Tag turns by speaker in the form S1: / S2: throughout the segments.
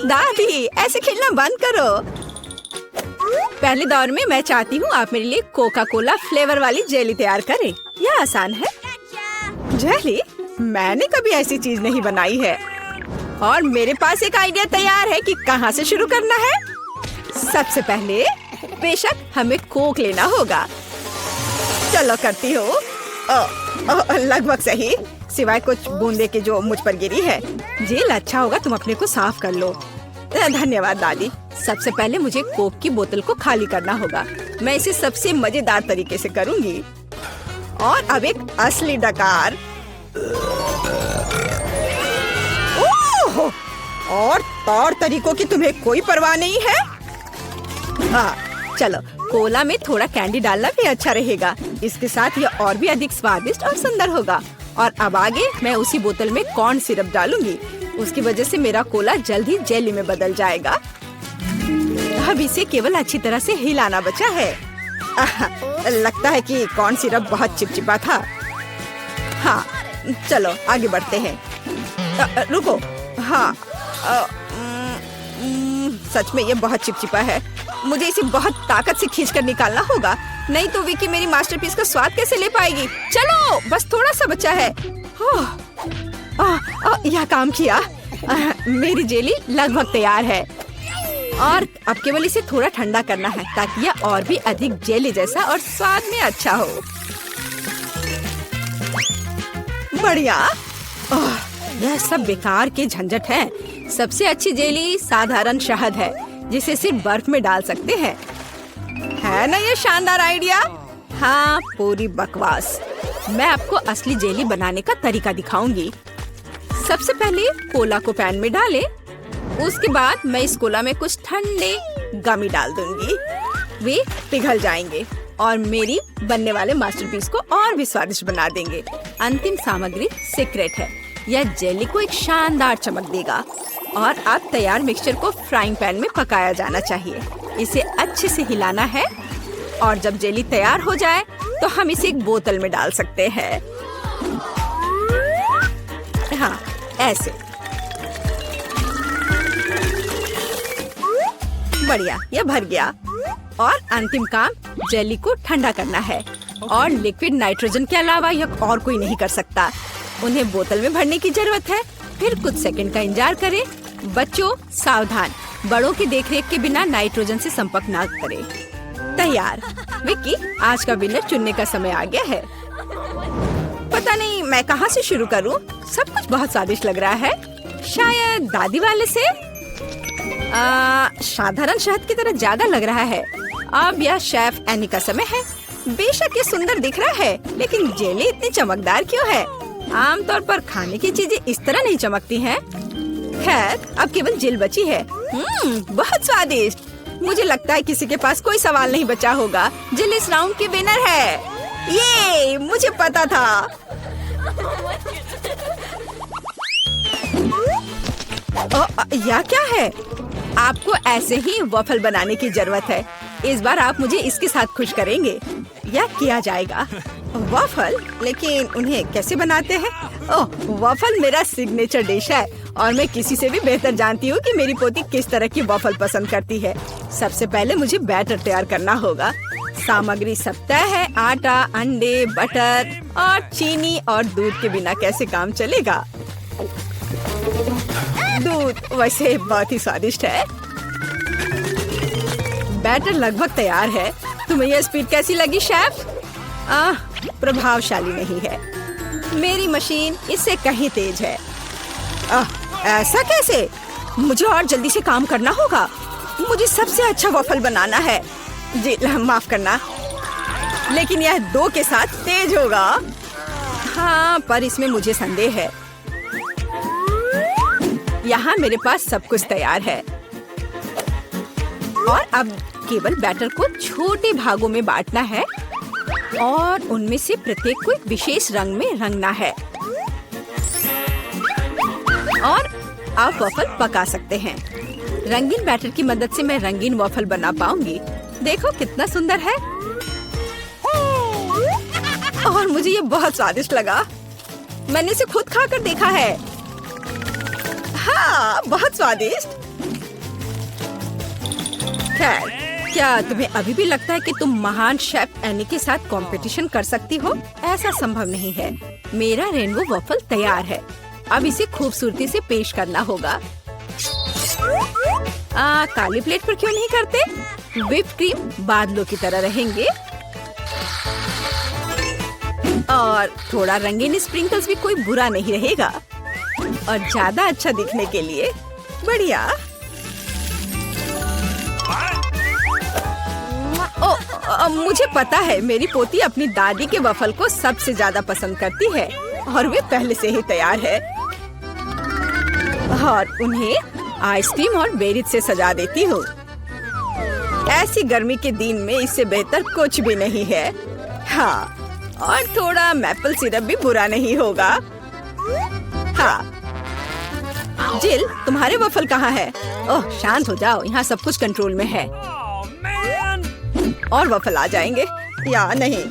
S1: दादी, ऐसे खेलना बंद करो। पहले दौर में मैं चाहती हूँ आप मेरे लिए कोका कोला फ्लेवर वाली जेली तैयार करें। यह आसान है। जेली? मैंने कभी ऐसी चीज नहीं बनाई है। और मेरे पास एक आइडिया तैयार है कि कहाँ से शुरू करना है। सबसे पहले बेशक हमें कोक लेना होगा। चलो करती हूँ। लगभग सही, सिवाय कुछ बूंदे के जो मुझ पर गिरी है। जेल अच्छा होगा तुम अपने को साफ कर लो। धन्यवाद दादी। सबसे पहले मुझे कोक की बोतल को खाली करना होगा। मैं इसे सबसे मजेदार तरीके से करूंगी। और अब एक असली डकार। ओह! और तौर तरीकों की तुम्हें कोई परवाह नहीं है? चलो, कोला में थोड़ा कैंडी डालना भी अच्छा रहेगा। इसके साथ यह और भी अधिक स्वादिष्ट और सुंदर होगा। और अब आगे मैं उसी बोतल में कॉर्न सिरप डालूंगी। उसकी वजह से मेरा कोला जल्द ही जेली में बदल जाएगा। अब इसे केवल अच्छी तरह से हिलाना बचा है। लगता है कि कॉर्न सिरप बहुत चिपचिपा था। हाँ, चलो आगे बढ़ते हैं। रुको। हाँ, सच में ये बहुत चिपचिपा है। मुझे इसे बहुत ताकत से खींचकर निकालना होगा, नहीं तो विकी मेरी मास्टरपीस का स्वाद कैसे ले पाएगी। चलो, बस थोड़ा सा बचा है। यह काम किया। मेरी जेली लगभग तैयार है। और अब केवल इसे थोड़ा ठंडा करना है ताकि यह और भी अधिक जेली जैसा और स्वाद में अच्छा हो। बढ़िया। यह सब बेकार के झंझट है। सबसे अच्छी जेली साधारण शहद है, जिसे सिर्फ बर्फ में डाल सकते हैं। है ना ये शानदार आइडिया? हाँ, पूरी बकवास। मैं आपको असली जेली बनाने का तरीका दिखाऊंगी। सबसे पहले कोला को पैन में डालें। उसके बाद मैं इस कोला में कुछ ठंडे गमी डाल दूंगी। वे पिघल जाएंगे और मेरी बनने वाले मास्टरपीस को और भी स्वादिष्ट बना देंगे। अंतिम सामग्री सीक्रेट है। यह जेली को एक शानदार चमक देगा। और अब तैयार मिक्सचर को फ्राइंग पैन में पकाया जाना चाहिए। इसे अच्छे से हिलाना है। और जब जेली तैयार हो जाए तो हम इसे एक बोतल में डाल सकते हैं। हाँ, ऐसे। बढ़िया, यह भर गया। और अंतिम काम जेली को ठंडा करना है। और लिक्विड नाइट्रोजन के अलावा यह और कोई नहीं कर सकता। उन्हें बोतल में भरने की जरूरत है। फिर कुछ सेकंड का इंतजार करें। बच्चों सावधान, बड़ों की देखरेख के बिना नाइट्रोजन से संपर्क न करें। तैयार। विक्की, आज का विनर चुनने का समय आ गया है। पता नहीं मैं कहाँ से शुरू करूँ। सब कुछ बहुत स्वादिष्ट लग रहा है। शायद दादी वाले से। साधारण शहद की तरह ज्यादा लग रहा है। अब यह शेफ एनी का समय है। बेशक ये सुंदर दिख रहा है, लेकिन जेली इतनी चमकदार क्यों है? आमतौर पर खाने की चीजें इस तरह नहीं चमकती हैं। खैर, अब केवल जेल बची है। बहुत स्वादिष्ट। मुझे लगता है किसी के पास कोई सवाल नहीं बचा होगा। जेल इस राउंड की विनर है। ये मुझे पता था। यह क्या है? आपको ऐसे ही वॉफल बनाने की जरूरत है। इस बार आप मुझे इसके साथ खुश करेंगे। यह किया जाएगा। वॉफल? लेकिन उन्हें कैसे बनाते हैं? ओह, वॉफल मेरा सिग्नेचर डिश है और मैं किसी से भी बेहतर जानती हूँ कि मेरी पोती किस तरह की वॉफल पसंद करती है। सबसे पहले मुझे बैटर तैयार करना होगा। सामग्री सब तय है। आटा, अंडे, बटर और चीनी और दूध के बिना कैसे काम चलेगा। दूध वैसे बहुत ही स्वादिष्ट है। बैटर लगभग तैयार है। तुम्हें यह स्पीड कैसी लगी शेफ? प्रभावशाली नहीं है। मेरी मशीन इससे कहीं तेज है। ऐसा कैसे? मुझे और जल्दी से काम करना होगा। मुझे सबसे अच्छा वॉफल बनाना है। जी माफ करना, लेकिन यह 2 के साथ तेज होगा। हाँ, पर इसमें मुझे संदेह है। यहाँ मेरे पास सब कुछ तैयार है। और अब केवल बैटर को छोटे भागों में बांटना है और उनमें से प्रत्येक को एक विशेष रंग में रंगना है। और आप वॉफल पका सकते हैं। रंगीन बैटर की मदद से मैं रंगीन वॉफल बना पाऊंगी। देखो कितना सुंदर है। और मुझे ये बहुत स्वादिष्ट लगा। मैंने इसे खुद खाकर देखा है। बहुत स्वादिष्ट। खैर, क्या तुम्हें अभी भी लगता है कि तुम महान शेफ एनी के साथ कंपटीशन कर सकती हो? ऐसा संभव नहीं है। मेरा रेनबो वॉफल तैयार है। अब इसे खूबसूरती से पेश करना होगा। काली प्लेट पर क्यों नहीं करते? व्हिप क्रीम बादलों की तरह रहेंगे और थोड़ा रंगीन स्प्रिंकल्स भी कोई बुरा नहीं रहेगा और ज्यादा अच्छा दिखने के लिए बढ़िया। मुझे पता है, मेरी पोती अपनी दादी के वफल को सबसे ज्यादा पसंद करती है और वे पहले से ही तैयार है और उन्हें आइसक्रीम और बेरीज से सजा देती हूँ। ऐसी गर्मी के दिन में इससे बेहतर कुछ भी नहीं है। हाँ, और थोड़ा मैपल सिरप भी बुरा नहीं होगा। हाँ, जिल, तुम्हारे वफल कहाँ है? ओह, शांत हो जाओ, यहाँ सब कुछ कंट्रोल में है। और वफल आ जाएंगे या नहीं?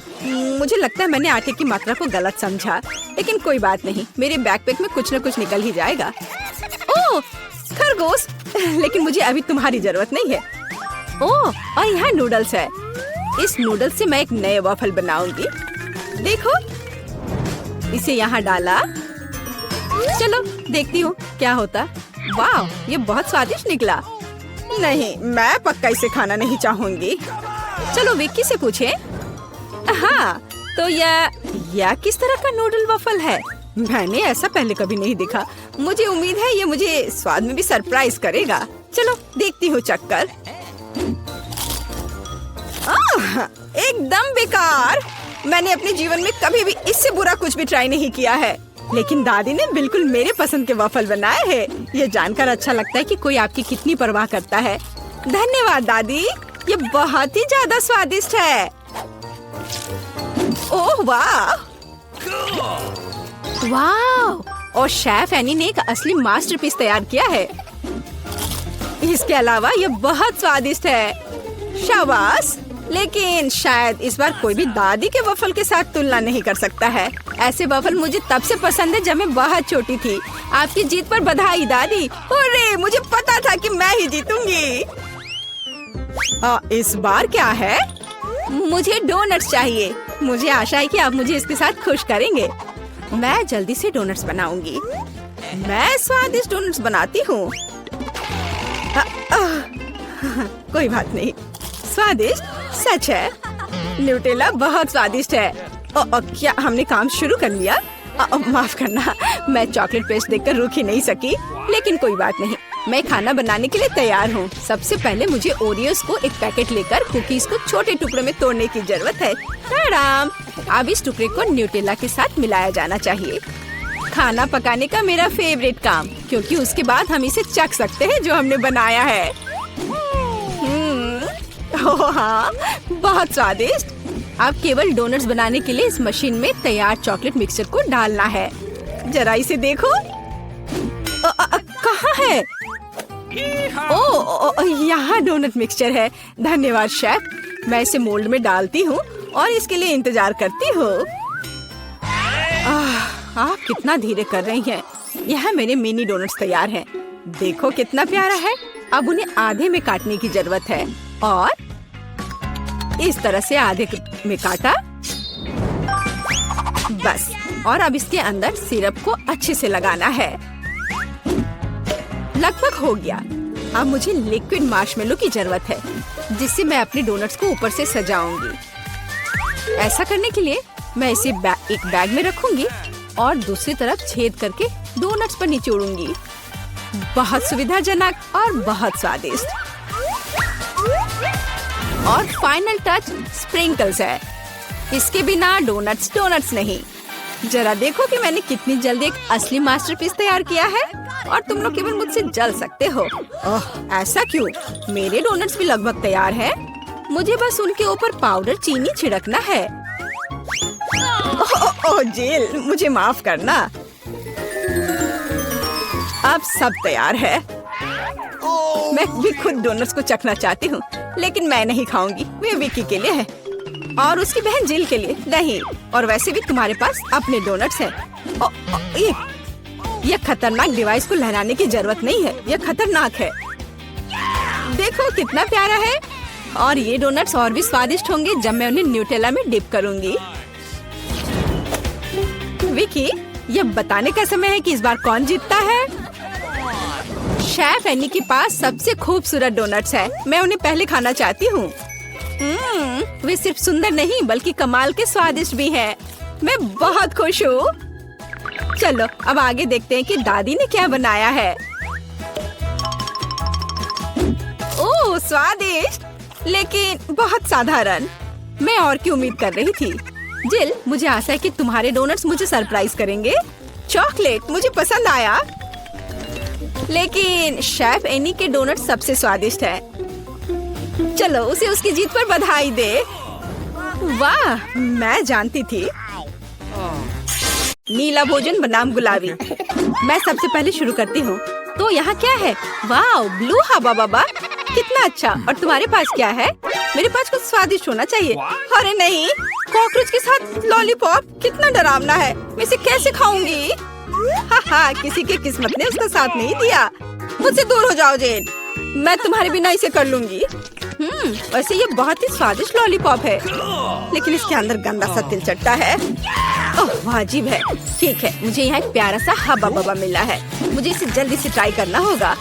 S1: मुझे लगता है मैंने आटे की मात्रा को गलत समझा, लेकिन कोई बात नहीं, मेरे बैकपैक में कुछ न कुछ निकल ही जाएगा। ओह, खरगोश, लेकिन मुझे अभी तुम्हारी जरूरत नहीं है। ओह, और यहाँ नूडल्स है। इस नूडल्स से मैं एक नए वॉफल बनाऊंगी। देखो, इसे यहाँ डाला। चलो देखती हूँ क्या होता। वाह, ये बहुत स्वादिष्ट निकला। नहीं, मैं पक्का इसे खाना नहीं चाहूंगी। चलो विक्की से पूछें। हाँ, तो यह किस तरह का नूडल वॉफल है? मैंने ऐसा पहले कभी नहीं देखा। मुझे उम्मीद है ये मुझे स्वाद में भी सरप्राइज करेगा। चलो देखती हूँ चक्कर। एकदम बेकार। मैंने अपने जीवन में कभी भी इससे बुरा कुछ भी ट्राई नहीं किया है, लेकिन दादी ने बिल्कुल मेरे पसंद के वॉफल बनाए हैं। ये जानकर अच्छा लगता है कि कोई आपकी कितनी परवाह करता है। धन्यवाद दादी, ये बहुत ही ज्यादा स्वादिष्ट है। ओह वाह, वाह! और शेफ एनी ने एक असली मास्टरपीस तैयार किया है। इसके अलावा ये बहुत स्वादिष्ट है। शाबाश! लेकिन शायद इस बार कोई भी दादी के वफल के साथ तुलना नहीं कर सकता है। ऐसे वफल मुझे तब से पसंद है जब मैं बहुत छोटी थी। आपकी जीत पर बधाई दादी। अरे, मुझे पता था कि मैं ही जीतूंगी। इस बार क्या है? मुझे डोनट्स चाहिए। मुझे आशा है कि आप मुझे इसके साथ खुश करेंगे। मैं जल्दी से डोनट्स बनाऊंगी। मैं स्वादिष्ट डोनट्स बनाती हूँ। कोई बात नहीं, स्वादिष्ट सच है। न्यूटेला बहुत स्वादिष्ट है। क्या हमने काम शुरू कर लिया? माफ करना, मैं चॉकलेट पेस्ट देखकर रुक ही नहीं सकी, लेकिन कोई बात नहीं, मैं खाना बनाने के लिए तैयार हूँ। सबसे पहले मुझे ओरियोस को एक पैकेट लेकर कुकीज को छोटे टुकड़ों में तोड़ने की जरूरत है। आराम। अब इस टुकड़े को न्यूटेला के साथ मिलाया जाना चाहिए। खाना पकाने का मेरा फेवरेट काम, क्योंकि उसके बाद हम इसे चख सकते हैं जो हमने बनाया है। ओह हाँ, बहुत स्वादिष्ट। अब केवल डोनट्स बनाने के लिए इस मशीन में तैयार चॉकलेट मिक्सचर को डालना है। जरा इसे देखो। कहाँ है? ओह, यहाँ डोनट मिक्सचर है। धन्यवाद शेफ। मैं इसे मोल्ड में डालती हूँ और इसके लिए इंतजार करती हूँ। आप कितना धीरे कर रही हैं। यहाँ मेरे मिनी डोनट्स तैयार हैं। देखो कितना प्यारा है। अब उन्हें आधे में काटने की जरूरत है और इस तरह से आधे में काटा। बस, और अब इसके अंदर सिरप को अच्छे से लगाना है। लगभग हो गया। अब मुझे लिक्विड मार्शमेलो की जरूरत है, जिससे मैं अपने डोनट्स को ऊपर से सजाऊंगी। ऐसा करने के लिए मैं इसे एक बैग में रखूंगी और दूसरी तरफ छेद करके डोनट्स पर निचोड़ूंगी। बहुत सुविधाजनक और बहुत स्वादिष्ट। और फाइनल टच स्प्रिंकल्स है। इसके बिना डोनट्स डोनट्स नहीं। जरा देखो कि मैंने कितनी जल्दी एक असली मास्टरपीस तैयार किया है और तुम लोग केवल मुझसे जल सकते हो। ओह, ऐसा क्यों? मेरे डोनट्स भी लगभग तैयार हैं। मुझे बस उनके ऊपर पाउडर चीनी छिड़कना है। ओह जेल, मुझे माफ करना। अब सब तैयार है। मैं भी खुद डोनट्स को चखना चाहती हूँ, लेकिन मैं नहीं खाऊंगी। वे विक्की के लिए है और उसकी बहन जिल के लिए नहीं। और वैसे भी तुम्हारे पास अपने डोनट्स हैं। यह खतरनाक डिवाइस को लहराने की जरूरत नहीं है, यह खतरनाक है। देखो कितना प्यारा है। और ये डोनट्स और भी स्वादिष्ट होंगे जब मैं उन्हें न्यूटेला में डिप करूंगी। विकी, यह बताने का समय है कि इस बार कौन जीतता है। शेफ एनी के पास सबसे खूबसूरत डोनट्स है, मैं उन्हें पहले खाना चाहती हूँ। वे सिर्फ सुंदर नहीं बल्कि कमाल के स्वादिष्ट भी हैं। मैं बहुत खुश हूँ। चलो अब आगे देखते हैं कि दादी ने क्या बनाया है। ओह स्वादिष्ट, लेकिन बहुत साधारण। मैं और की उम्मीद कर रही थी। जिल, मुझे आशा है कि तुम्हारे डोनट्स मुझे सरप्राइज करेंगे। चॉकलेट मुझे पसंद आया, लेकिन शेफ एनी के डोनट सबसे स्वादिष्ट है। चलो उसे उसकी जीत पर बधाई दे। वाह, मैं जानती थी। नीला भोजन बनाम गुलाबी। मैं सबसे पहले शुरू करती हूँ। तो यहाँ क्या है? वाह, ब्लू हवा बाबा, कितना अच्छा। और तुम्हारे पास क्या है? मेरे पास कुछ स्वादिष्ट होना चाहिए। अरे नहीं, कॉकरोच के साथ लॉलीपॉप, कितना डरावना है। मैं इसे कैसे खाऊंगी? हाँ, किसी की किस्मत ने उसका साथ नहीं दिया। मुझसे दूर हो जाओ जेन, मैं तुम्हारे बिना इसे कर लूंगी। वैसे ये बहुत ही स्वादिष्ट लॉलीपॉप है, लेकिन इसके अंदर गंदा सा तिल चट्टा है। ओह, अजीब है। ठीक है, मुझे यहाँ एक प्यारा सा हब्बा बब्बा मिला है। मुझे इसे जल्दी से ट्राई करना होगा।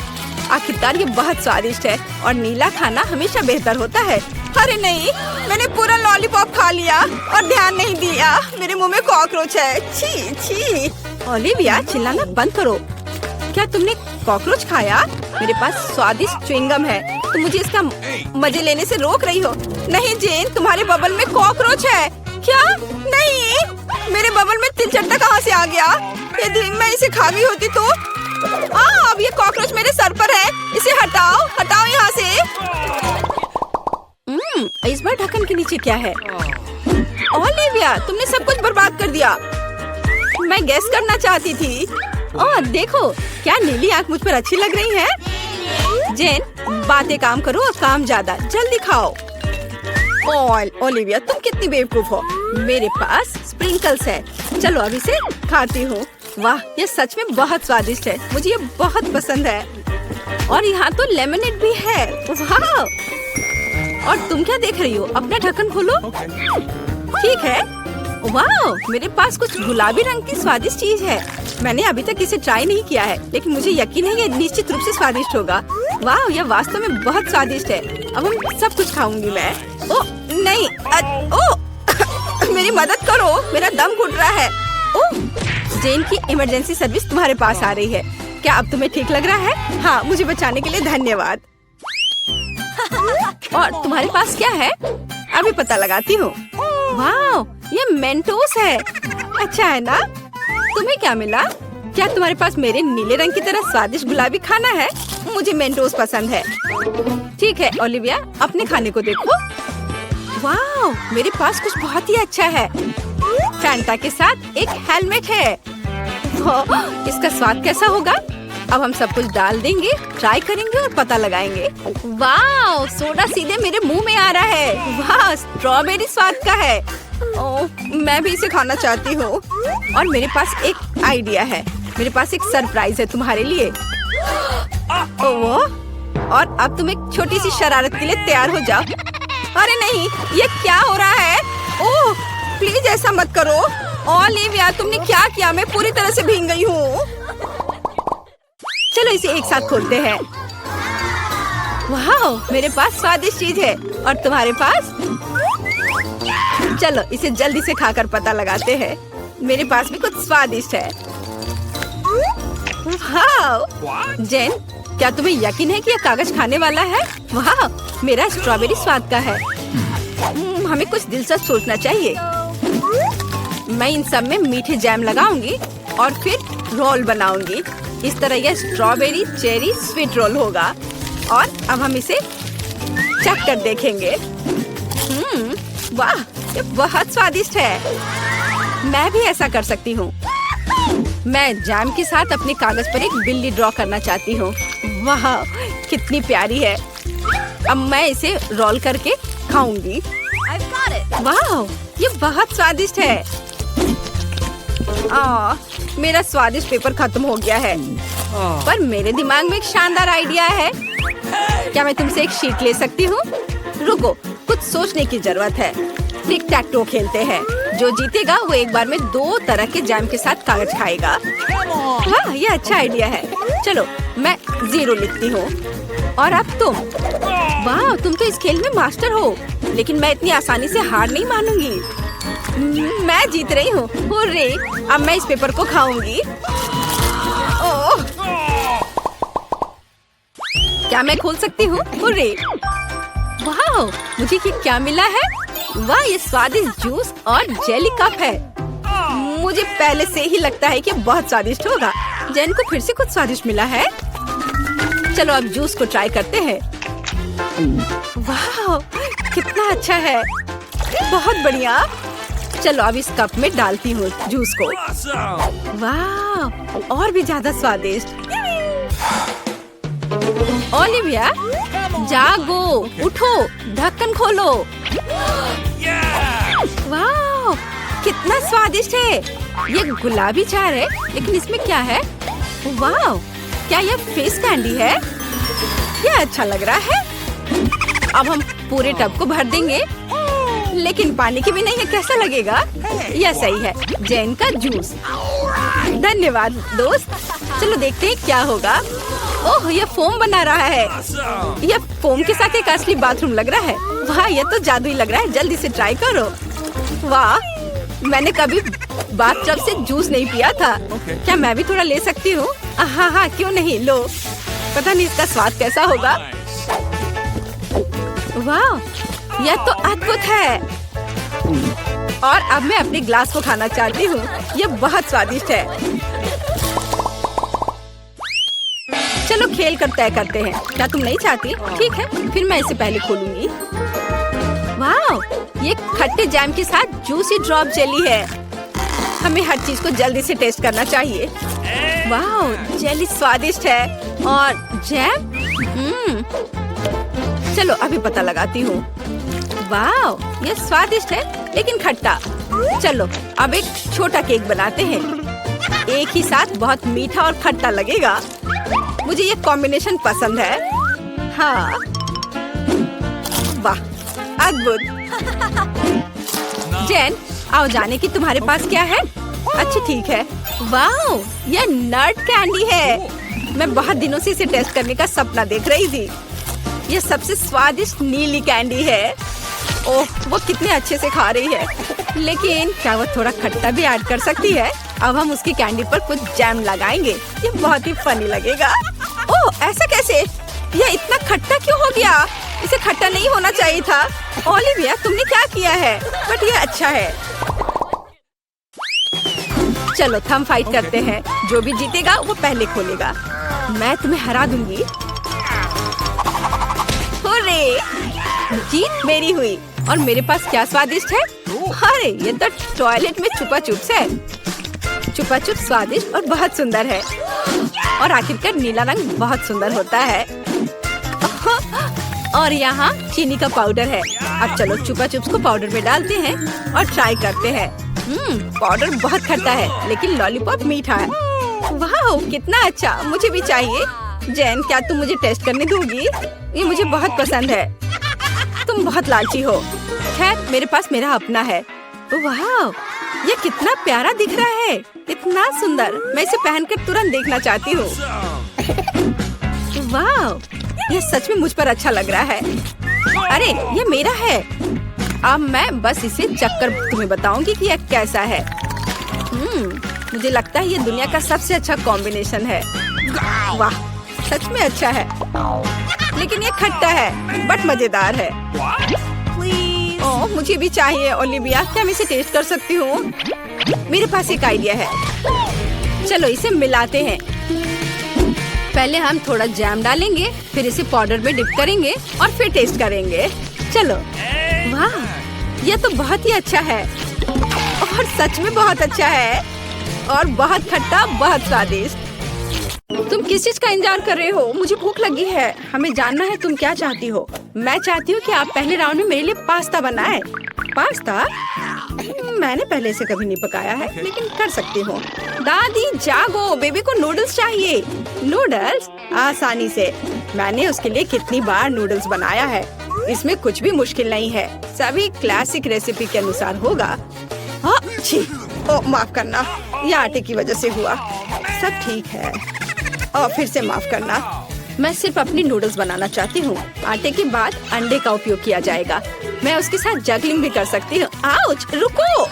S1: आखिरकार ये बहुत स्वादिष्ट है और नीला खाना हमेशा बेहतर होता है। अरे नहीं, मैंने पूरा लॉलीपॉप खा लिया और ध्यान नहीं दिया। मेरे मुंह में कॉकरोच है। छी छी। ओलिविया, चिल्लाना बंद करो। क्या तुमने कॉकरोच खाया? मेरे पास स्वादिष्ट च्युइंगम है, तुम मुझे इसका मजे लेने से रोक रही हो। नहीं जेन, तुम्हारे बबल में कॉकरोच है। क्या? नहीं, मेरे बबल में तिल चट्टा कहाँ से आ गया? यदि मैं इसे खा गई होती तो। अब ये कॉकरोच मेरे सर पर है। इसे हटाओ, हटाओ यहाँ से। इस बार ढक्कन के नीचे क्या है? ओलिविया, तुमने सब कुछ बर्बाद कर दिया। मैं गेस करना चाहती थी। और देखो, क्या नीली आंख मुझ पर अच्छी लग रही है। जेन, बातें काम करो और काम ज्यादा। जल्दी खाओ। ओलिविया, तुम कितनी बेवकूफ हो। मेरे पास स्प्रिंकल्स है। चलो अब इसे खाती हूँ। वाह, ये सच में बहुत स्वादिष्ट है। मुझे ये बहुत पसंद है। और यहाँ तो लेमनेड भी है। वाह! और तुम क्या देख रही हो? अपना ढक्कन खोलो। ठीक है। वाह, मेरे पास कुछ गुलाबी रंग की स्वादिष्ट चीज है। मैंने अभी तक इसे ट्राई नहीं किया है, लेकिन मुझे यकीन है ये निश्चित रूप से स्वादिष्ट होगा। वाह, यह वास्तव में बहुत स्वादिष्ट है। अब हम सब कुछ खाऊंगी मैं। ओ नहीं, मेरी मदद करो, मेरा दम घुट रहा है। ओह, जेन की इमरजेंसी सर्विस तुम्हारे पास आ रही है। क्या अब तुम्हें ठीक लग रहा है? हाँ, मुझे बचाने के लिए धन्यवाद। और तुम्हारे पास क्या है? अभी पता लगाती हूँ। वाह, ये मेंटोस है। अच्छा है ना? तुम्हें क्या मिला? क्या तुम्हारे पास मेरे नीले रंग की तरह स्वादिष्ट गुलाबी खाना है? मुझे मेंटोस पसंद है। ठीक है ओलिविया, अपने खाने को देखो। वाह, मेरे पास कुछ बहुत ही अच्छा है। फैंटा के साथ एक हेलमेट है। इसका स्वाद कैसा होगा? अब हम सब कुछ डाल देंगे, ट्राई करेंगे और पता लगाएंगे। वाह, सोडा सीधे मेरे मुंह में आ रहा है। वाह, स्ट्रॉबेरी स्वाद का है। ओह, मैं भी इसे खाना चाहती हूँ। और मेरे पास एक आइडिया है। मेरे पास एक सरप्राइज है तुम्हारे लिए। ओह, और अब तुम एक छोटी सी शरारत के लिए तैयार हो जाओ। अरे नहीं, ये क्या हो रहा है? ओह, प्लीज ऐसा मत करो। ओलिविया, तुमने क्या किया? मैं पूरी तरह से भीग गई हूँ। चलो इसे एक साथ खोलते हैं। वाह, मेरे पास स्वादिष्ट चीज है और तुम्हारे पास? चलो इसे जल्दी से खाकर पता लगाते हैं। मेरे पास भी कुछ स्वादिष्ट है। वाह, जेन, क्या तुम्हें यकीन है कि यह कागज खाने वाला है? वाह, मेरा स्ट्रॉबेरी स्वाद का है। हमें कुछ दिलचस्प सोचना चाहिए। मैं इन सब में मीठे जैम लगाऊंगी और फिर रोल बनाऊंगी। इस तरह यह स्ट्रॉबेरी चेरी स्वीट रोल होगा। और अब हम इसे चख कर देखेंगे। वाह, ये बहुत स्वादिष्ट है। मैं भी ऐसा कर सकती हूँ। मैं जैम के साथ अपने कागज पर एक बिल्ली ड्रॉ करना चाहती हूँ। वाह, कितनी प्यारी है। अब मैं इसे रोल करके खाऊंगी। वाह, ये बहुत स्वादिष्ट है। मेरा स्वादिष्ट पेपर खत्म हो गया है। पर मेरे दिमाग में एक शानदार आइडिया है। क्या मैं तुमसे एक शीट ले सकती हूँ? रुको, कुछ सोचने की जरूरत है। टिक टैक टो खेलते हैं। जो जीतेगा वो एक बार में 2 तरह के जैम के साथ कागज खाएगा। वाह, ये अच्छा आइडिया है। चलो मैं 0 लिखती हूँ। और अब तुम। वाह, तुम तो इस खेल में मास्टर हो। लेकिन मैं इतनी आसानी से हार नहीं मानूंगी। मैं जीत रही हूँ। हुर्रे! अब मैं इस पेपर को खाऊंगी। ओह! क्या मैं खोल सकती हूँ? हुर्रे! वाह, मुझे ये क्या मिला है? वाह, ये स्वादिष्ट जूस और जेली कप है। मुझे पहले से ही लगता है कि बहुत स्वादिष्ट होगा। जैन को फिर से कुछ स्वादिष्ट मिला है। चलो अब जूस को ट्राई करते हैं। वाह, कितना अच्छा है। बहुत बढ़िया। चलो अब इस कप में डालती हूँ जूस को। वाह, और भी ज्यादा स्वादिष्ट। ओलिविया, जागो, उठो, ढक्कन खोलो। वाह, कितना स्वादिष्ट है। ये गुलाबी चार है, लेकिन इसमें क्या है? वाह, क्या यह फेस कैंडी है? यह अच्छा लग रहा है। अब हम पूरे टब को भर देंगे। लेकिन पानी की भी नहीं है, कैसा लगेगा? यह सही है, जैन का जूस। धन्यवाद दोस्त। चलो देखते हैं क्या होगा। ओह, यह फोम बना रहा है। यह फोम के साथ एक असली बाथरूम लग रहा है। वाह, यह तो जादुई लग रहा है। जल्दी से ट्राई करो। वाह, मैंने कभी बाथटब से जूस नहीं पिया था। क्या मैं भी थोड़ा ले सकती हूँ? हाँ हाँ, क्यों नहीं, लो। पता नहीं इसका स्वाद कैसा होगा। वाह, यह तो अद्भुत है। और अब मैं अपने ग्लास को खाना चाहती हूँ। यह बहुत स्वादिष्ट है। चलो खेल कर तय करते हैं। क्या तुम नहीं चाहती? ठीक है, फिर मैं इसे पहले खोलूंगी। वाह, ये खट्टे जैम के साथ जूसी ड्रॉप जेली है। हमें हर चीज को जल्दी से टेस्ट करना चाहिए। वाह, जेली स्वादिष्ट है। और जैम, चलो अभी पता लगाती हूँ। वाह, ये स्वादिष्ट है लेकिन खट्टा। चलो अब एक छोटा केक बनाते हैं। एक ही साथ बहुत मीठा और खट्टा लगेगा। मुझे ये कॉम्बिनेशन पसंद है। हाँ, वाह, अद्भुत। जैन, आओ जाने की तुम्हारे पास क्या है? अच्छा ठीक है। वाह, यह नट कैंडी है। मैं बहुत दिनों से इसे टेस्ट करने का सपना देख रही थी। यह सबसे स्वादिष्ट नीली कैंडी है। ओह, वो कितने अच्छे से खा रही है। लेकिन क्या वो थोड़ा खट्टा भी ऐड कर सकती है? अब हम उसकी कैंडी पर कुछ जैम लगाएंगे। ये बहुत ही फनी लगेगा। ओह, ऐसा कैसे? यह इतना खट्टा क्यों हो गया? इसे खट्टा नहीं होना चाहिए था। ओलिविया, तुमने क्या किया है? बट ये अच्छा है। चलो थम फाइट करते हैं। जो भी जीतेगा वो पहले खोलेगा। मैं तुम्हें हरा दूंगी। हुर्रे! जीत मेरी हुई। और मेरे पास क्या स्वादिष्ट है? अरे, ये तो टॉयलेट में छुपा चुप्स है। छुपा चुप स्वादिष्ट और बहुत सुंदर है। और आखिरकार नीला रंग बहुत सुंदर होता है। और यहाँ चीनी का पाउडर है। अब चलो छुपा चुप्स को पाउडर में डालते हैं और ट्राई करते हैं। पाउडर बहुत खट्टा है लेकिन लॉलीपॉप मीठा है। वाह, कितना अच्छा, मुझे भी चाहिए। जैन, क्या तुम मुझे टेस्ट करने दोगी? ये मुझे बहुत पसंद है। तुम बहुत लालची हो। खैर, मेरे पास मेरा अपना है। वाह, ये कितना प्यारा दिख रहा है। इतना सुंदर। मैं इसे पहनकर तुरंत देखना चाहती हूँ। वाह, ये सच में मुझ पर अच्छा लग रहा है। अरे, ये मेरा है। अब मैं बस इसे चखकर तुम्हें बताऊंगी कि यह कैसा है। मुझे लगता है ये दुनिया का सबसे अच्छा कॉम्बिनेशन है। वाह, सच में अच्छा है। लेकिन ये खट्टा है बट मजेदार है। ओह, मुझे भी चाहिए। ओलिविया, क्या मैं इसे टेस्ट कर सकती हूँ? मेरे पास एक आइडिया है। चलो इसे मिलाते हैं। पहले हम थोड़ा जैम डालेंगे, फिर इसे पाउडर में डिप करेंगे और फिर टेस्ट करेंगे। चलो। वाह, यह तो बहुत ही अच्छा है। और सच में बहुत अच्छा है। और बहुत खट्टा, बहुत स्वादिष्ट। तुम किस चीज का इंतजार कर रहे हो? मुझे भूख लगी है। हमें जानना है तुम क्या चाहती हो। मैं चाहती हूँ कि आप पहले राउंड में मेरे लिए पास्ता बनाएं। पास्ता? मैंने पहले से कभी नहीं पकाया है, लेकिन कर सकती हूँ। दादी जागो, बेबी को नूडल्स चाहिए। नूडल्स आसानी से। मैंने उसके लिए कितनी बार नूडल्स बनाया है, इसमें कुछ भी मुश्किल नहीं है। सभी क्लासिक रेसिपी के अनुसार होगा। छी, माफ करना, ये आटे की वजह से हुआ। सब ठीक है, और फिर से माफ करना। मैं सिर्फ अपनी नूडल्स बनाना चाहती हूँ। आटे के बाद अंडे का उपयोग किया जाएगा। मैं उसके साथ जगलिंग भी कर सकती हूँ। आउच, रुको।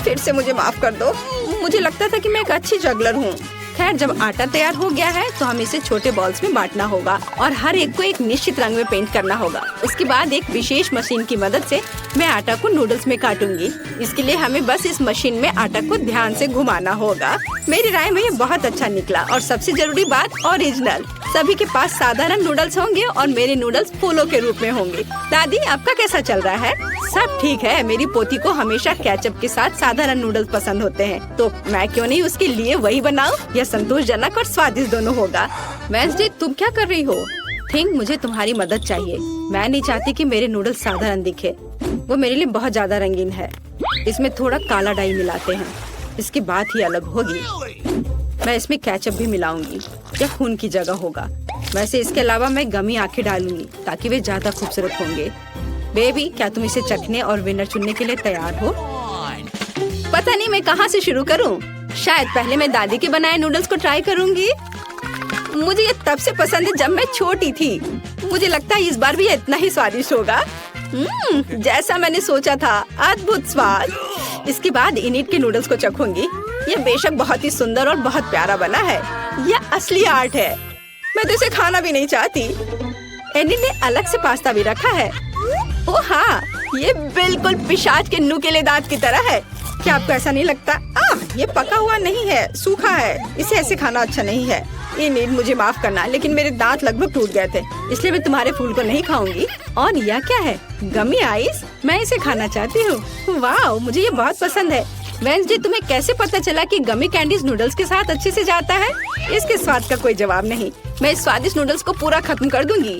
S1: फिर से मुझे माफ कर दो। मुझे लगता था कि मैं एक अच्छी जगलर हूँ। खैर, जब आटा तैयार हो गया है तो हमें इसे छोटे बॉल्स में बांटना होगा और हर एक को एक निश्चित रंग में पेंट करना होगा। उसके बाद एक विशेष मशीन की मदद से मैं आटा को नूडल्स में काटूंगी। इसके लिए हमें बस इस मशीन में आटा को ध्यान से घुमाना होगा। मेरी राय में ये बहुत अच्छा निकला। और सबसे जरूरी बात, ओरिजिनल। सभी के पास साधारण नूडल्स होंगे और मेरे नूडल्स फूलों के रूप में होंगे। दादी, आपका कैसा चल रहा है? सब ठीक है। मेरी पोती को हमेशा केचप के साथ साधारण नूडल्स पसंद होते हैं, तो मैं क्यों नहीं उसके लिए वही बनाऊं? यह संतोषजनक और स्वादिष्ट दोनों होगा। वेंसडे, तुम क्या कर रही हो? थिंक, मुझे तुम्हारी मदद चाहिए। मैं नहीं चाहती कि मेरे नूडल्स साधारण दिखे। वो मेरे लिए बहुत ज्यादा रंगीन है। इसमें थोड़ा काला डाई मिलाते हैं, इसकी बात ही अलग होगी। मैं इसमें केचप भी मिलाऊंगी, यह खून की जगह होगा। वैसे इसके अलावा मैं गमी आंखें डालूंगी ताकि वे ज्यादा खूबसूरत होंगे। बेबी, क्या तुम इसे चखने और विनर चुनने के लिए तैयार हो? पता नहीं मैं कहाँ से शुरू करूँ। शायद पहले मैं दादी के बनाए नूडल्स को ट्राई करूँगी। मुझे ये तब से पसंद है जब मैं छोटी थी। मुझे लगता है इस बार भी इतना ही स्वादिष्ट होगा। जैसा मैंने सोचा था, अद्भुत स्वाद। इसके बाद इनिट के नूडल्स को चखूंगी। यह बेशक बहुत ही सुंदर और बहुत प्यारा बना है। यह असली आर्ट है। मैं तो इसे खाना भी नहीं चाहती। एनिट ने अलग से पास्ता भी रखा है। ओह हाँ, ये बिल्कुल पिशाच के नुकीले दांत की तरह है। क्या आपको ऐसा नहीं लगता? ये पका हुआ नहीं है, सूखा है। इसे ऐसे खाना अच्छा नहीं है। एनिट, मुझे माफ करना, लेकिन मेरे दांत लगभग टूट गए थे, इसलिए मैं तुम्हारे फूल को नहीं खाऊंगी। और यह क्या है? गमी आइस? मैं इसे खाना चाहती हूँ। वाह, मुझे ये बहुत पसंद है। वेंसडे, तुम्हें कैसे पता चला कि गमी कैंडीज नूडल्स के साथ अच्छे से जाता है? इसके स्वाद का कोई जवाब नहीं। मैं इस स्वादिष्ट नूडल्स को पूरा खत्म कर दूंगी।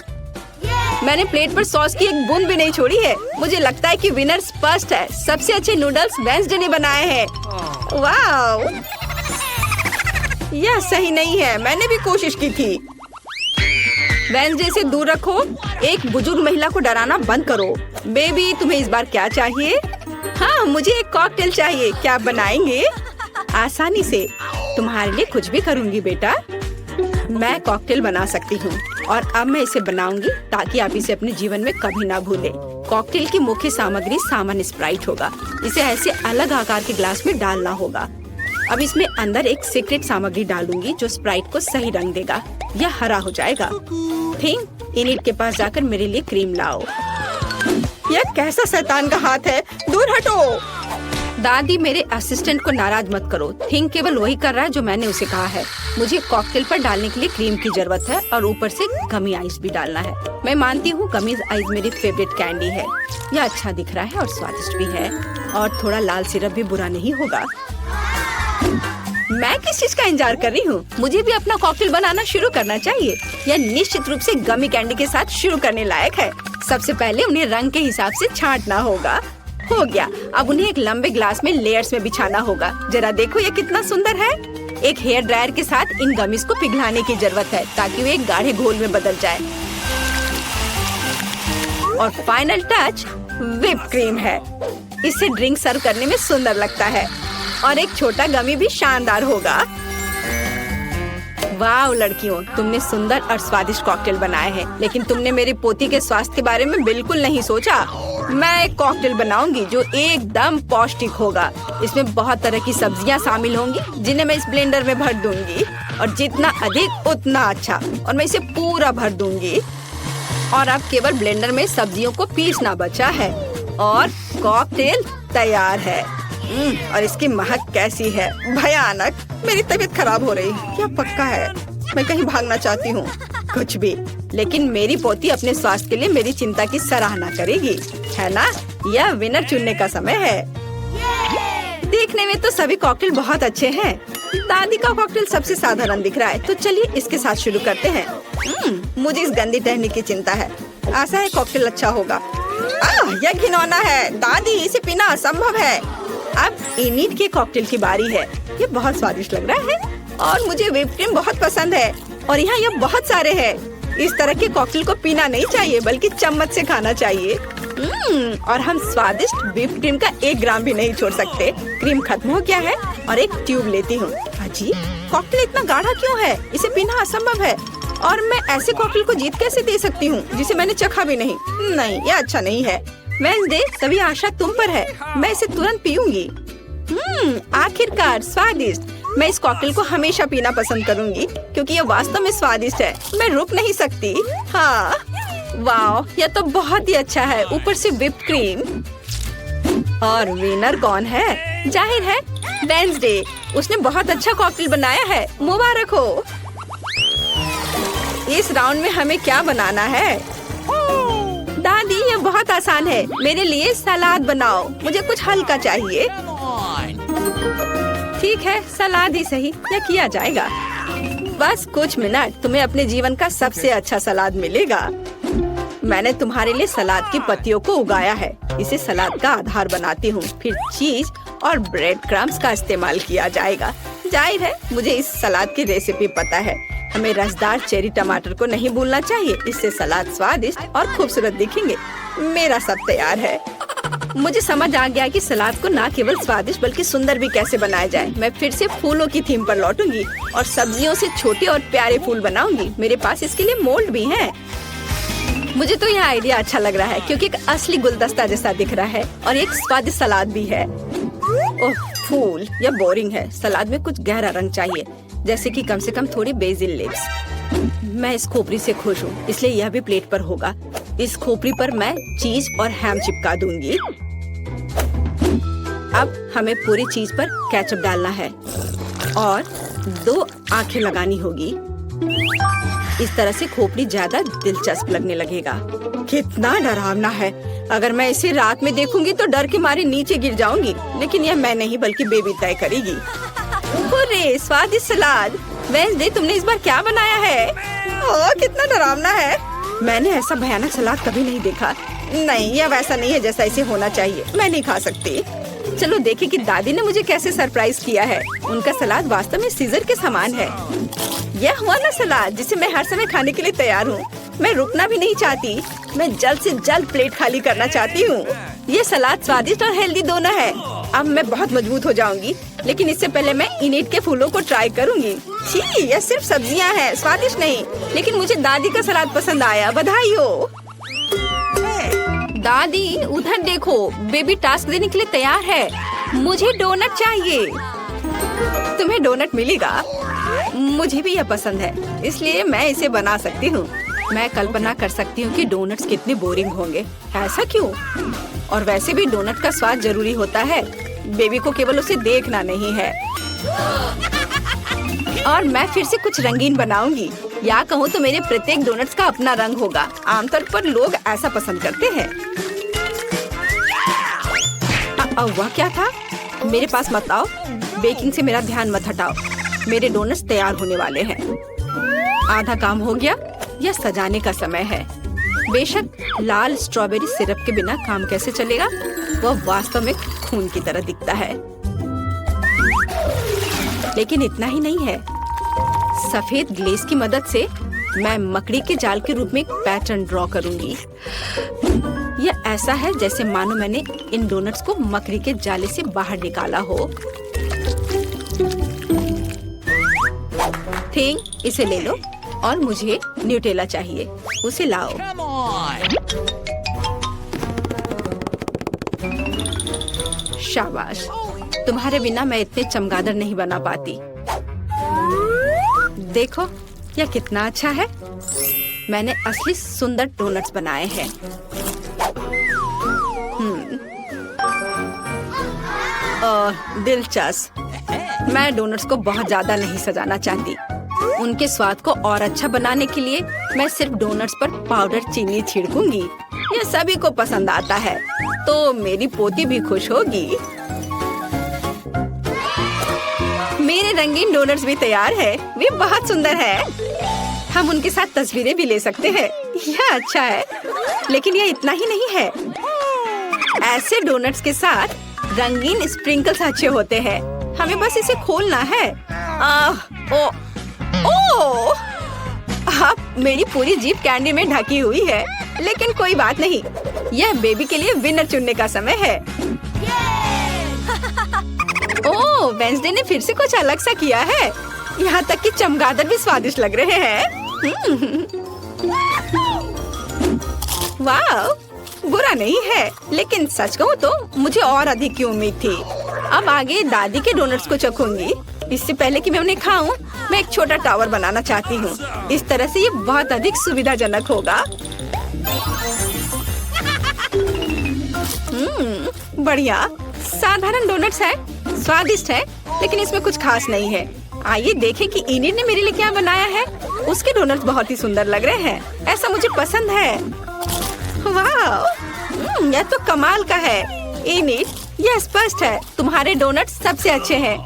S1: मैंने प्लेट पर सॉस की एक बूंद भी नहीं छोड़ी है। मुझे लगता है कि विनर स्पष्ट है। सबसे अच्छे नूडल्स वेंसडे ने बनाए हैं। वाह, यह सही नहीं है। मैंने भी कोशिश की थी। वेंसडे से दूर रखो। एक बुजुर्ग महिला को डराना बंद करो। बेबी, तुम्हें इस बार क्या चाहिए? हाँ, मुझे एक कॉकटेल चाहिए। क्या आप बनाएंगे? आसानी से। तुम्हारे लिए कुछ भी करूँगी बेटा। मैं कॉकटेल बना सकती हूँ और अब मैं इसे बनाऊंगी ताकि आप इसे अपने जीवन में कभी ना भूलें। कॉकटेल की मुख्य सामग्री सामान्य स्प्राइट होगा। इसे ऐसे अलग आकार के ग्लास में डालना होगा। अब इसमें अंदर एक सीक्रेट सामग्री डालूंगी जो स्प्राइट को सही रंग देगा। यह हरा हो जाएगा। थिंक, इनिट के पास जाकर मेरे लिए क्रीम लाओ। यह कैसा शैतान का हाथ है? दूर हटो। दादी, मेरे असिस्टेंट को नाराज मत करो। थिंक केवल वही कर रहा है जो मैंने उसे कहा है। मुझे कॉकटेल पर डालने के लिए क्रीम की जरूरत है और ऊपर से गमी आइस भी डालना है। मैं मानती हूँ गमी आइस मेरी फेवरेट कैंडी है। यह अच्छा दिख रहा है और स्वादिष्ट भी है, और थोड़ा लाल सिरप भी बुरा नहीं होगा। मैं किस चीज का इंतजार कर रही हूँ? मुझे भी अपना कॉकटेल बनाना शुरू करना चाहिए। यह निश्चित रूप से गमी कैंडी के साथ शुरू करने लायक है। सबसे पहले उन्हें रंग के हिसाब से छांटना होगा। हो गया। अब उन्हें एक लंबे ग्लास में लेयर्स में बिछाना होगा। जरा देखो ये कितना सुंदर है। एक हेयर ड्रायर के साथ इन गमीज को पिघलाने की जरूरत है ताकि वे एक गाढ़े घोल में बदल जाए। और फाइनल टच व्हिप क्रीम है। इससे ड्रिंक सर्व करने में सुंदर लगता है और एक छोटा गमी भी शानदार होगा। वाह लड़कियों, तुमने सुंदर और स्वादिष्ट कॉकटेल बनाए हैं, लेकिन तुमने मेरी पोती के स्वास्थ्य के बारे में बिल्कुल नहीं सोचा। मैं एक कॉकटेल बनाऊंगी जो एकदम पौष्टिक होगा। इसमें बहुत तरह की सब्जियां शामिल होंगी जिन्हें मैं इस ब्लेंडर में भर दूंगी, और जितना अधिक उतना अच्छा। और मैं इसे पूरा भर दूंगी। और अब केवल ब्लेंडर में सब्जियों को पीसना बचा है और कॉकटेल तैयार है। और इसकी महक कैसी है, भयानक। मेरी तबीयत खराब हो रही। क्या पक्का है? मैं कहीं भागना चाहती हूँ। कुछ भी, लेकिन मेरी पोती अपने स्वास्थ्य के लिए मेरी चिंता की सराहना करेगी, है ना? यह विनर चुनने का समय है। देखने में तो सभी कॉकटेल बहुत अच्छे हैं। दादी का कॉकटेल सबसे साधारण दिख रहा है, तो चलिए इसके साथ शुरू करते हैं। मुझे इस गंदी टहनी की चिंता है। आशा है कॉकटेल अच्छा होगा। यह घिनौना है दादी, इसे पीना असंभव है। अब इनिट के कॉकटेल की बारी है। ये बहुत स्वादिष्ट लग रहा है और मुझे व्हिप क्रीम बहुत पसंद है और यहाँ ये बहुत सारे हैं। इस तरह के कॉकटेल को पीना नहीं चाहिए बल्कि चम्मच से खाना चाहिए। और हम स्वादिष्ट व्हिप क्रीम का 1 ग्राम भी नहीं छोड़ सकते। क्रीम खत्म हो गया है और एक ट्यूब लेती हूँ। अजी, कॉकटेल इतना गाढ़ा क्यों है? इसे पीना असंभव है और मैं ऐसे कॉकटेल को जीत कैसे दे सकती हूँ जिसे मैंने चखा भी नहीं। नहीं, ये अच्छा नहीं है। वेडनेसडे, सभी आशा तुम पर है। मैं इसे तुरंत पीऊंगी। आखिरकार स्वादिष्ट। मैं इस कॉकटेल को हमेशा पीना पसंद करूंगी क्योंकि ये वास्तव में स्वादिष्ट है। मैं रुक नहीं सकती। हाँ, वाह, यह तो बहुत ही अच्छा है। ऊपर से व्हिप क्रीम। और विनर कौन है? जाहिर है वेडनेसडे। उसने बहुत अच्छा कॉकटेल बनाया है। मुबारक हो। इस राउंड में हमें क्या बनाना है? दादी, ये बहुत आसान है। मेरे लिए सलाद बनाओ। मुझे कुछ हल्का चाहिए। ठीक है, सलाद ही सही, यह किया जाएगा। बस कुछ मिनट, तुम्हें अपने जीवन का सबसे अच्छा सलाद मिलेगा। मैंने तुम्हारे लिए सलाद की पत्तियों को उगाया है। इसे सलाद का आधार बनाती हूँ। फिर चीज और ब्रेड क्रम्स का इस्तेमाल किया जाएगा। जाहिर है मुझे इस सलाद की रेसिपी पता है। हमें रसदार चेरी टमाटर को नहीं भूलना चाहिए। इससे सलाद स्वादिष्ट और खूबसूरत दिखेंगे। मेरा सब तैयार है। मुझे समझ आ गया कि सलाद को न केवल स्वादिष्ट बल्कि सुंदर भी कैसे बनाया जाए। मैं फिर से फूलों की थीम पर लौटूंगी और सब्जियों से छोटे और प्यारे फूल बनाऊंगी। मेरे पास इसके लिए मोल्ड भी है। मुझे तो यह आइडिया अच्छा लग रहा है क्योंकि एक असली गुलदस्ता जैसा दिख रहा है और एक स्वादिष्ट सलाद भी है। ओह फूल, यह बोरिंग है। सलाद में कुछ गहरा रंग चाहिए, जैसे कि कम से कम थोड़ी बेसिल लीव्स। मैं इस खोपड़ी से खुश हूँ, इसलिए यह भी प्लेट पर होगा। इस खोपड़ी पर मैं चीज और हैम चिपका दूंगी। अब हमें पूरी चीज पर केचप डालना है और 2 आंखें लगानी होगी। इस तरह से खोपड़ी ज्यादा दिलचस्प लगने लगेगा। कितना डरावना है। अगर मैं इसे रात में देखूंगी तो डर के मारे नीचे गिर जाऊंगी। लेकिन यह मैं नहीं बल्कि बेबी तय करेगी। हुर्रे, स्वादिष्ट सलाद। वेडनेसडे, तुमने इस बार क्या बनाया है? ओह, कितना डरावना है। मैंने ऐसा भयानक सलाद कभी नहीं देखा। नहीं, यह वैसा नहीं है जैसा इसे होना चाहिए। मैं नहीं खा सकती। चलो देखें कि दादी ने मुझे कैसे सरप्राइज किया है। उनका सलाद वास्तव में सीजर के समान है। यह हुआ ना सलाद जिसे मैं हर समय खाने के लिए तैयार हूँ। मैं रुकना भी नहीं चाहती। मैं जल्द से जल्द प्लेट खाली करना चाहती हूँ। ये सलाद स्वादिष्ट और हेल्दी दोनों है। अब मैं बहुत मजबूत हो जाऊंगी, लेकिन इससे पहले मैं इनिट के फूलों को ट्राई करूंगी। छी, यह सिर्फ सब्जियां हैं, स्वादिष्ट नहीं। लेकिन मुझे दादी का सलाद पसंद आया। बधाई हो दादी। उधर देखो, बेबी टास्क देने के लिए तैयार है। मुझे डोनट चाहिए। तुम्हें डोनट मिलेगा। मुझे भी यह पसंद है, इसलिए मैं इसे बना सकती हूँ। मैं कल्पना कर सकती हूँ कि डोनट्स कितने बोरिंग होंगे। ऐसा क्यों? और वैसे भी डोनट का स्वाद जरूरी होता है। बेबी को केवल उसे देखना नहीं है। और मैं फिर से कुछ रंगीन बनाऊंगी। या कहूँ तो मेरे प्रत्येक डोनट्स का अपना रंग होगा। आमतौर पर लोग ऐसा पसंद करते हैं। वह क्या था? मेरे पास मत आओ। बेकिंग से मेरा ध्यान मत हटाओ। मेरे डोनट्स तैयार होने वाले हैं। आधा काम हो गया। यह सजाने का समय है। बेशक लाल स्ट्रॉबेरी सिरप के बिना काम कैसे चलेगा? वह वास्तव में खून की तरह दिखता है। लेकिन इतना ही नहीं है। सफेद ग्लेज की मदद से मैं मकड़ी के जाल के रूप में एक पैटर्न ड्रॉ करूंगी। यह ऐसा है जैसे मानो मैंने इन डोनट्स को मकड़ी के जाले से बाहर निकाला हो। थिंग, इसे ले लो। और मुझे न्यूटेला चाहिए, उसे लाओ। शाबाश। तुम्हारे बिना मैं इतने चमगादड़ नहीं बना पाती। देखो, यह कितना अच्छा है। मैंने असली सुंदर डोनट्स बनाए हैं। दिलचस्प। मैं डोनट्स को बहुत ज्यादा नहीं सजाना चाहती। उनके स्वाद को और अच्छा बनाने के लिए मैं सिर्फ डोनट्स पर पाउडर चीनी छिड़कूंगी। यह सभी को पसंद आता है, तो मेरी पोती भी खुश होगी। मेरे रंगीन डोनट्स भी तैयार है। वे बहुत सुंदर है। हम उनके साथ तस्वीरें भी ले सकते हैं। यह अच्छा है। लेकिन यह इतना ही नहीं है। ऐसे डोनट्स के साथ रंगीन स्प्रिंकल्स अच्छे होते हैं। हमें बस इसे खोलना है। ओ अब मेरी पूरी जीभ कैंडी में ढकी हुई है, लेकिन कोई बात नहीं। यह बेबी के लिए विनर चुनने का समय है। ओह, वेंसडे ने फिर से कुछ अलग सा किया है। यहाँ तक कि चमगादड़ भी स्वादिष्ट लग रहे हैं। वाह, बुरा नहीं है, लेकिन सच कहूँ तो मुझे और अधिक की उम्मीद थी। अब आगे दादी के डोनट्स को चखूंगी। इससे पहले कि मैं उन्हें खाऊं, मैं एक छोटा टावर बनाना चाहती हूँ। इस तरह से ये बहुत अधिक सुविधाजनक होगा। बढ़िया। साधारण डोनट्स है, स्वादिष्ट है, लेकिन इसमें कुछ खास नहीं है। आइए देखें कि इनिड ने मेरे लिए क्या बनाया है। उसके डोनट्स बहुत ही सुंदर लग रहे हैं। ऐसा मुझे पसंद है। वाह, यह तो कमाल का है। इनिड, यह स्पष्ट है तुम्हारे डोनट्स सबसे अच्छे हैं।